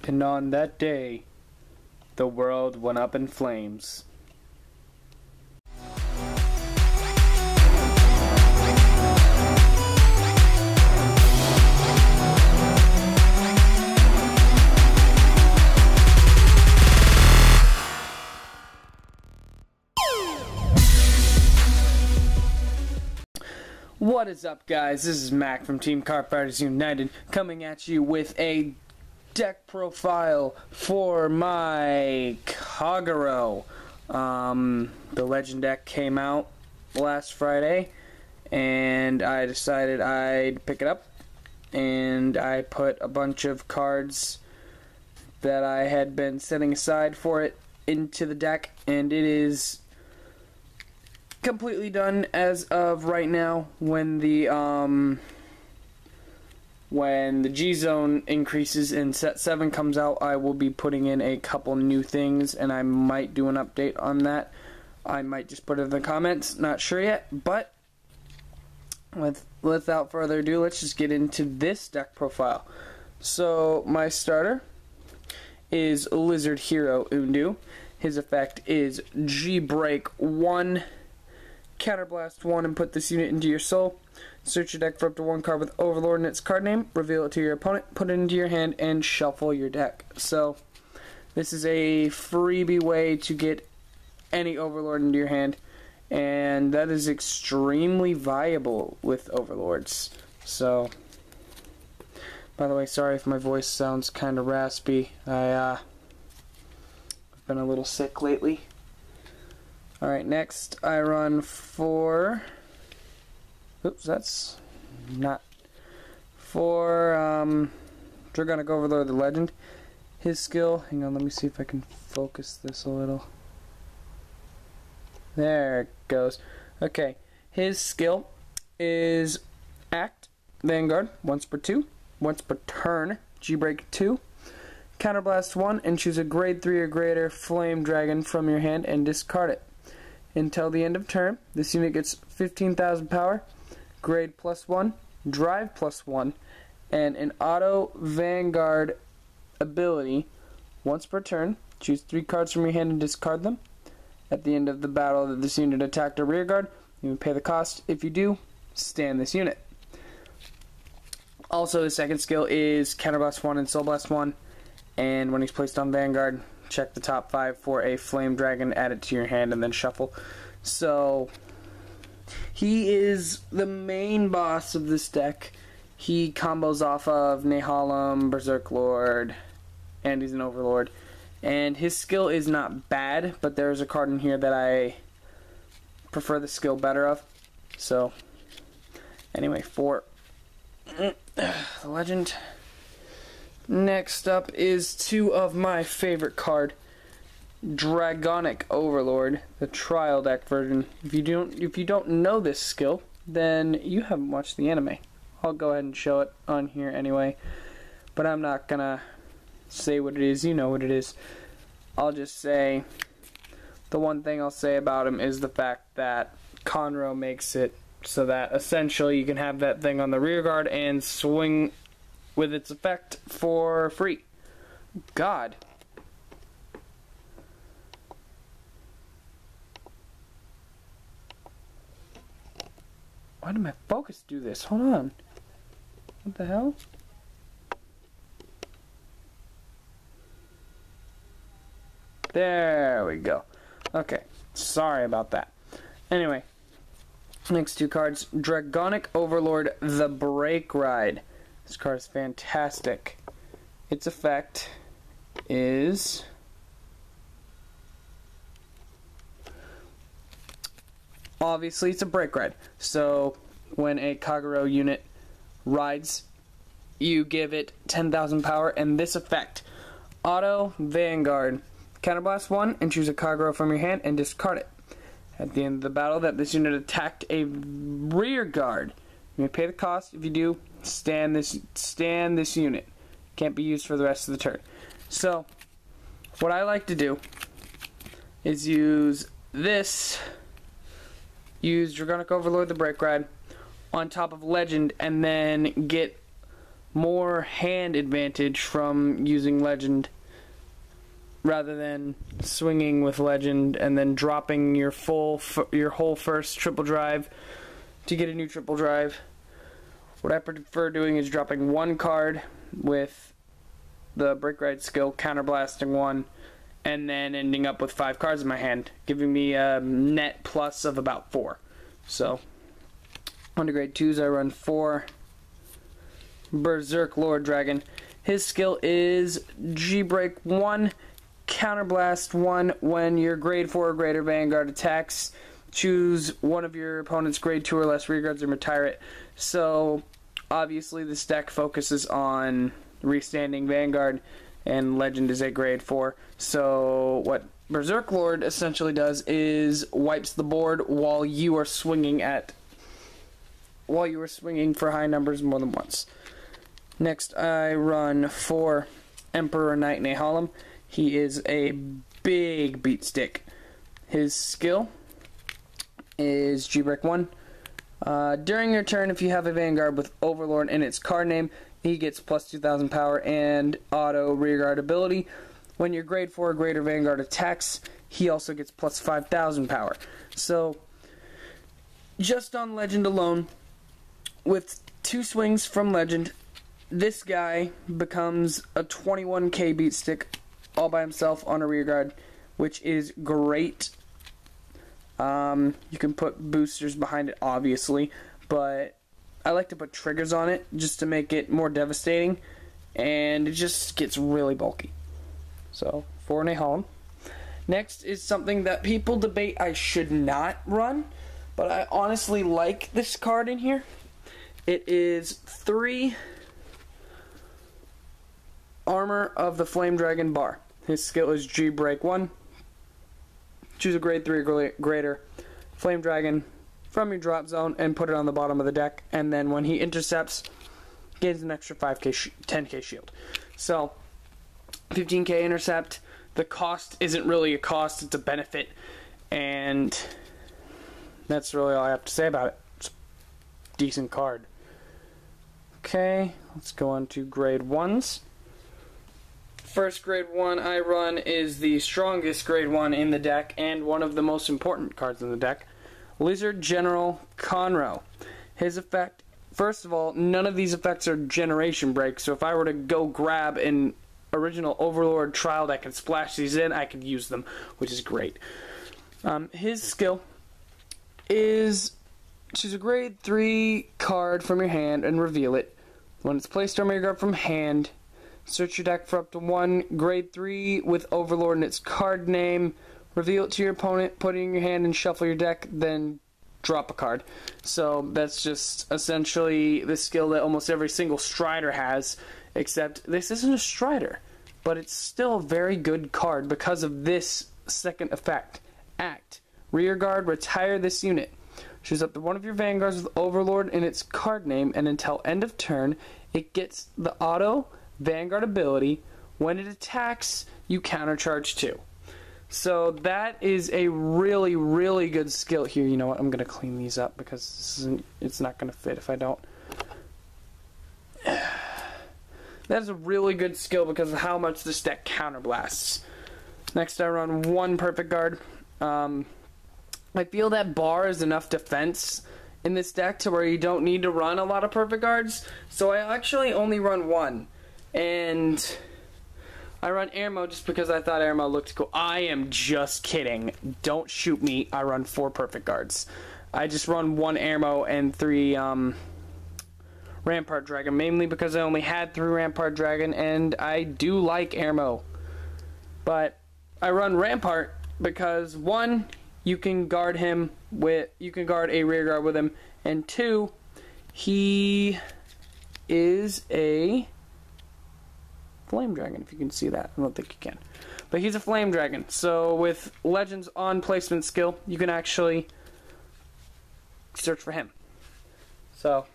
And on that day, the world went up in flames. What is up, guys? This is Mack from Team Cardfight United, coming at you with a deck profile for my Kagero. The Legend deck came out last Friday, and I decided I'd pick it up, and I put a bunch of cards that I had been setting aside for it into the deck, and it is completely done as of right now. When the G Zone increases and set 7 comes out, I will be putting in a couple new things, and I might do an update on that. I might just put it in the comments, not sure yet. But without further ado, let's just get into this deck profile. So my starter is Lizard Hero Undu. His effect is G-Break 1, Counterblast 1, and put this unit into your soul. Search your deck for up to 1 card with Overlord in its card name, reveal it to your opponent, put it into your hand, and shuffle your deck. So this is a freebie way to get any Overlord into your hand, and that is extremely viable with Overlords. So, by the way, sorry if my voice sounds kind of raspy. I've been a little sick lately. Alright, next I run for, oops, that's not, for Dragonic Overlord the Legend. His skill, hang on, let me see if I can focus this a little. There it goes. Okay, his skill is Act Vanguard, once per turn, G-Break 2, Counterblast 1, and choose a grade 3 or greater Flame Dragon from your hand and discard it. Until the end of turn, this unit gets 15,000 power, grade +1, drive +1, and an auto Vanguard ability. Once per turn, choose 3 cards from your hand and discard them. At the end of the battle that this unit attacked a rearguard, you may pay the cost. If you do, stand this unit. Also, his second skill is Counterblast 1 and Soul Blast 1, and when he's placed on Vanguard, check the top 5 for a Flame Dragon, add it to your hand, and then shuffle. So, he is the main boss of this deck. He combos off of Nehalem, Berserk Lord, and he's an Overlord. And his skill is not bad, but there's a card in here that I prefer the skill better of. So, anyway, for the Legend. Next up is 2 of my favorite card, Dragonic Overlord, the trial deck version. If you don't know this skill, then you haven't watched the anime. I'll go ahead and show it on here anyway, but I'm not gonna say what it is. You know what it is. I'll just say the one thing I'll say about him is the fact that Conroe makes it so that essentially you can have that thing on the rear guard and swing with its effect for free. God. Why did my focus do this? Hold on. What the hell? There we go. Okay. Sorry about that. Anyway. Next 2 cards. Dragonic Overlord, the Break Ride. This card is fantastic. Its effect is obviously it's a break ride. So when a Kagero unit rides, you give it 10,000 power, and this effect, auto Vanguard, Counterblast 1 and choose a Kagero from your hand and discard it. At the end of the battle that this unit attacked a rear guard, you may pay the cost. If you do, stand this unit. Can't be used for the rest of the turn. So, what I like to do is use this, use Dragonic Overlord the Break Ride on top of Legend, and then get more hand advantage from using Legend rather than swinging with Legend and then dropping your whole first triple drive to get a new triple drive. What I prefer doing is dropping one card with the Break Ride skill, counterblasting one, and then ending up with 5 cards in my hand, giving me a net plus of about 4. So, on to grade 2s, I run 4 Berserk Lord Dragon. His skill is G-Break 1, Counterblast 1. When your grade 4 or greater Vanguard attacks, choose one of your opponent's grade 2 or less rearguards and retire it. So, obviously this deck focuses on restanding Vanguard, and Legend is a grade 4. So what Berserk Lord essentially does is wipes the board while you are swinging for high numbers more than once. Next, I run 4 Emperor Knight Nehalem. He is a big beat stick. His skill is G-Break 1. During your turn, if you have a Vanguard with Overlord in its card name, he gets plus 2,000 power and auto rearguard ability. When your grade 4 or greater Vanguard attacks, he also gets plus 5,000 power. So, just on Legend alone, with 2 swings from Legend, this guy becomes a 21k beat stick all by himself on a rearguard, which is great. You can put boosters behind it, obviously, but I like to put triggers on it just to make it more devastating, and it just gets really bulky. So, 4 Nehalem. Next is something that people debate I should not run, but I honestly like this card in here. It is 3 Armor of the Flame Dragon Bar. His skill is G-Break 1. Choose a grade 3 or greater Flame Dragon from your drop zone and put it on the bottom of the deck, and then when he intercepts, gains an extra 10k shield. So, 15k intercept. The cost isn't really a cost, it's a benefit, and that's really all I have to say about it. It's a decent card. Okay, let's go on to grade 1s. First grade 1 I run is the strongest grade 1 in the deck and one of the most important cards in the deck. Lizard General Conroe. His effect, first of all, none of these effects are generation breaks, so if I were to go grab an original Overlord trial that can splash these in, I could use them, which is great. His skill is choose a grade 3 card from your hand and reveal it. When it's placed on your guard from hand, search your deck for up to 1 grade 3 with Overlord in its card name. Reveal it to your opponent, put it in your hand and shuffle your deck, then drop a card. So that's just essentially the skill that almost every single Strider has, except this isn't a Strider, but it's still a very good card because of this second effect. Act. Rearguard, retire this unit. Choose up to 1 of your Vanguards with Overlord in its card name, and until end of turn, it gets the auto Vanguard ability. When it attacks, you countercharge 2. So that is a really, really good skill here. You know what? I'm going to clean these up because it's not going to fit if I don't. That is a really good skill because of how much this deck counterblasts. Next, I run 1 Perfect Guard. I feel that bar is enough defense in this deck to where you don't need to run a lot of Perfect Guards. So I actually only run 1. And I run Air Mode just because I thought Air Mode looked cool. I am just kidding. Don't shoot me. I run 4 Perfect Guards. I just run 1 Air Mode and 3 Rampart Dragon, mainly because I only had 3 Rampart Dragon, and I do like Air Mode. But I run Rampart because 1, you can guard a rear guard with him, and 2, he is a Flame Dragon, if you can see that. I don't think you can. But he's a Flame Dragon. So with Legend's on placement skill, you can actually search for him. So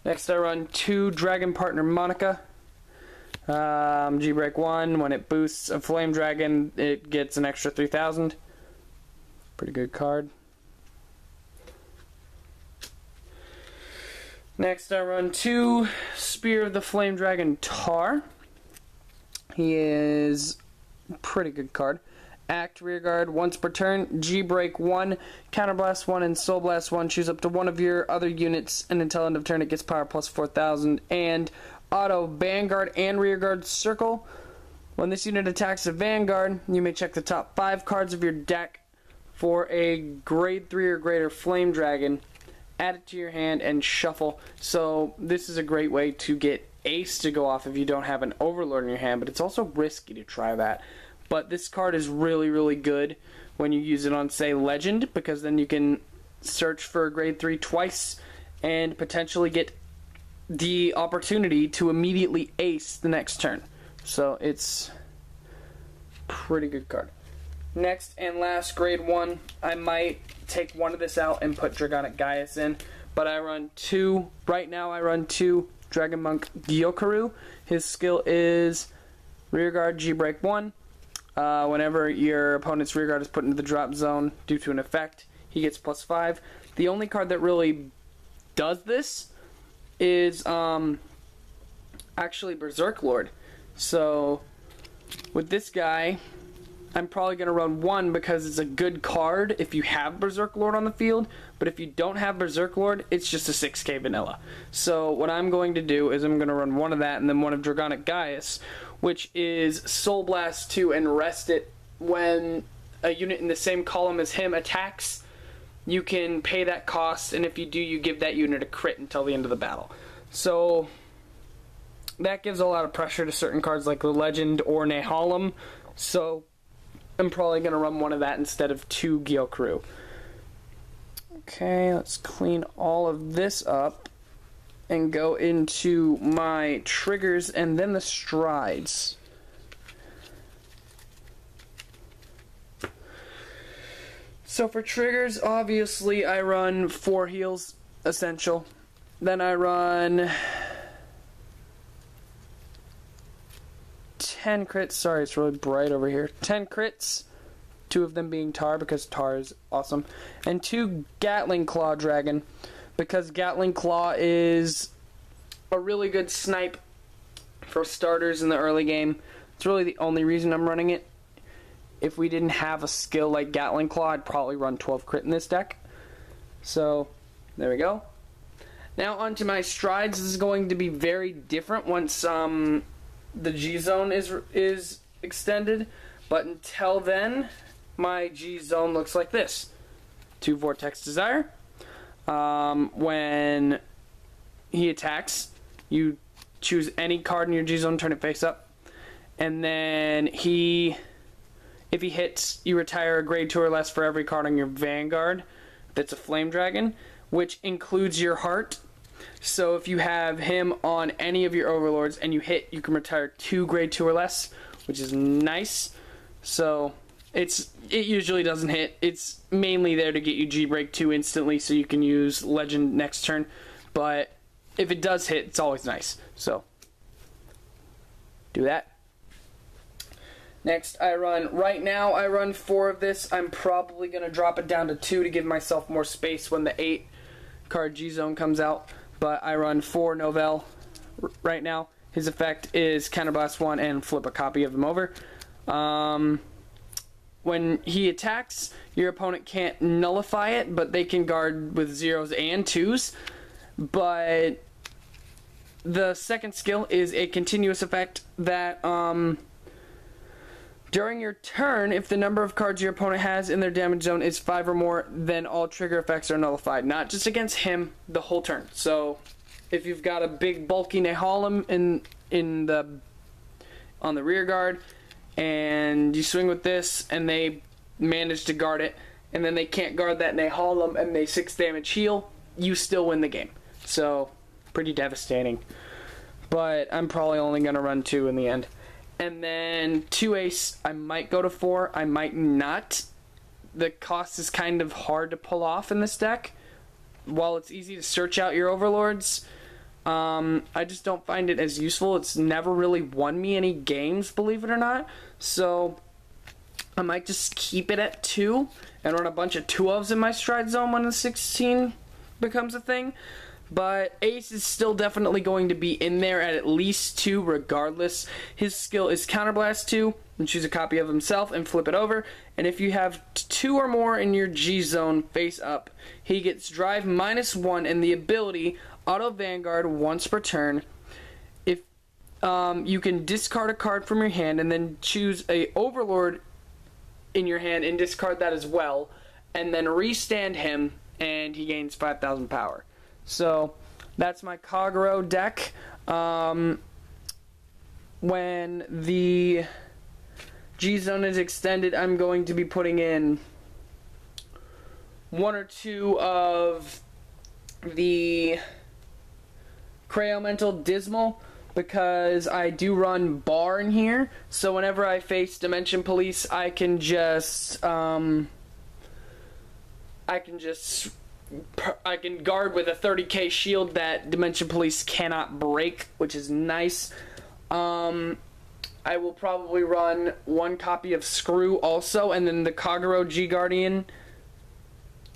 next I run 2 Dragon Partner Monica. G-Break 1, when it boosts a Flame Dragon, it gets an extra 3,000. Pretty good card. Next I run 2 Spear of the Flame Dragon Tar. He is a pretty good card. Act Rearguard once per turn, G-Break 1, Counterblast 1, and Soul Blast 1. Choose up to one of your other units, and until end of turn it gets power plus 4,000. And auto Vanguard and Rearguard Circle. When this unit attacks a Vanguard, you may check the top 5 cards of your deck for a grade 3 or greater Flame Dragon. Add it to your hand and shuffle. So this is a great way to get Ace to go off if you don't have an Overlord in your hand, but it's also risky to try that. But this card is really, really good when you use it on, say, Legend, because then you can search for a grade 3 twice and potentially get the opportunity to immediately ace the next turn. So it's a pretty good card. Next and last, grade 1, I might take one of this out and put Dragonic Gaius in, but I run 2. Right now I run 2 Dragon Monk Gyokuru. His skill is Rearguard G-Break 1. Whenever your opponent's rearguard is put into the drop zone due to an effect, he gets plus 5. The only card that really does this is actually Berserk Lord. So with this guy, I'm probably going to run 1 because it's a good card if you have Berserk Lord on the field, but if you don't have Berserk Lord, it's just a 6k vanilla. So what I'm going to do is I'm going to run 1 of that and then 1 of Dragonic Gaius, which is Soul Blast 2 and rest it. When a unit in the same column as him attacks, you can pay that cost, and if you do, you give that unit a crit until the end of the battle. So that gives a lot of pressure to certain cards like the Legend or Nehalem, so I'm probably going to run 1 of that instead of 2 Gyokuru. Okay, let's clean all of this up and go into my triggers and then the strides. So for triggers, obviously I run 4 heals, essential. Then I run 10 crits. Sorry, it's really bright over here. 10 crits, 2 of them being Tar because Tar is awesome, and 2 Gatling Claw Dragon because Gatling Claw is a really good snipe for starters in the early game. It's really the only reason I'm running it. If we didn't have a skill like Gatling Claw, I'd probably run 12 crit in this deck. So there we go. Now onto my strides. This is going to be very different once the G zone is extended, but until then my G zone looks like this. 2 Vortex Desire. When he attacks, you choose any card in your G zone, turn it face up, and then if he hits, you retire a grade 2 or less for every card on your Vanguard that's a Flame Dragon, which includes your Heart. So if you have him on any of your Overlords and you hit, you can retire 2 grade 2 or less, which is nice. So it usually doesn't hit. It's mainly there to get you G-Break 2 instantly so you can use Legend next turn. But if it does hit, it's always nice. So do that. Next, right now I run 4 of this. I'm probably going to drop it down to 2 to give myself more space when the 8 card G-Zone comes out. But I run 4 Novell right now. His effect is Counterblast 1 and flip a copy of him over. When he attacks, your opponent can't nullify it, but they can guard with 0s and 2s. But the second skill is a continuous effect that during your turn, if the number of cards your opponent has in their damage zone is 5 or more, then all trigger effects are nullified. Not just against him, the whole turn. So if you've got a big bulky Nehalem on the rear guard, and you swing with this and they manage to guard it, and then they can't guard that Nehalem and they 6 damage heal, you still win the game. So pretty devastating. But I'm probably only going to run 2 in the end. And then 2 ace, I might go to 4, I might not. The cost is kind of hard to pull off in this deck. While it's easy to search out your Overlords, I just don't find it as useful. It's never really won me any games, believe it or not. So I might just keep it at 2 and run a bunch of 2-ofs in my stride zone when the 16 becomes a thing. but Ace is still definitely going to be in there at least 2 regardless. His skill is Counterblast 2, and choose a copy of himself and flip it over. And if you have 2 or more in your G zone face up, he gets Drive -1 and the ability Auto Vanguard once per turn. If you can discard a card from your hand and then choose a Overlord in your hand and discard that as well, and then restand him, and he gains 5,000 power. So that's my Kagero deck. When the G zone is extended, I'm going to be putting in 1 or 2 of the Cryomental Dismal, because I do run Bar in here, so whenever I face Dimension Police, I can just guard with a 30k shield that Dimension Police cannot break, which is nice. I will probably run 1 copy of Screw also, and then the Kagero G Guardian,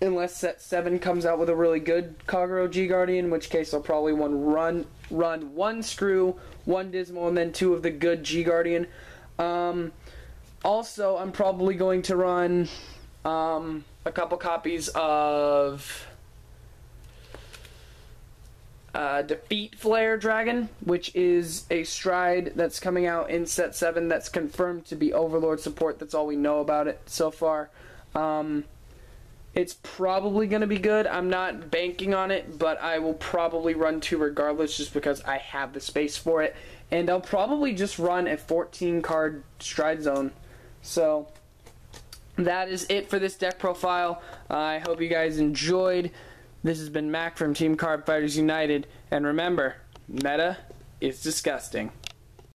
unless set 7 comes out with a really good Kagero G Guardian, in which case I'll probably run 1 Screw, 1 Dismal, and then 2 of the good G Guardian. Also, I'm probably going to run a couple copies of Defeat Flare Dragon, which is a Stride that's coming out in set 7 that's confirmed to be Overlord support. That's all we know about it so far. It's probably going to be good. I'm not banking on it, but I will probably run 2 regardless just because I have the space for it. And I'll probably just run a 14-card Stride Zone. So that is it for this deck profile. I hope you guys enjoyed. This has been Mack from Team Card Fighters United. And remember, meta is disgusting.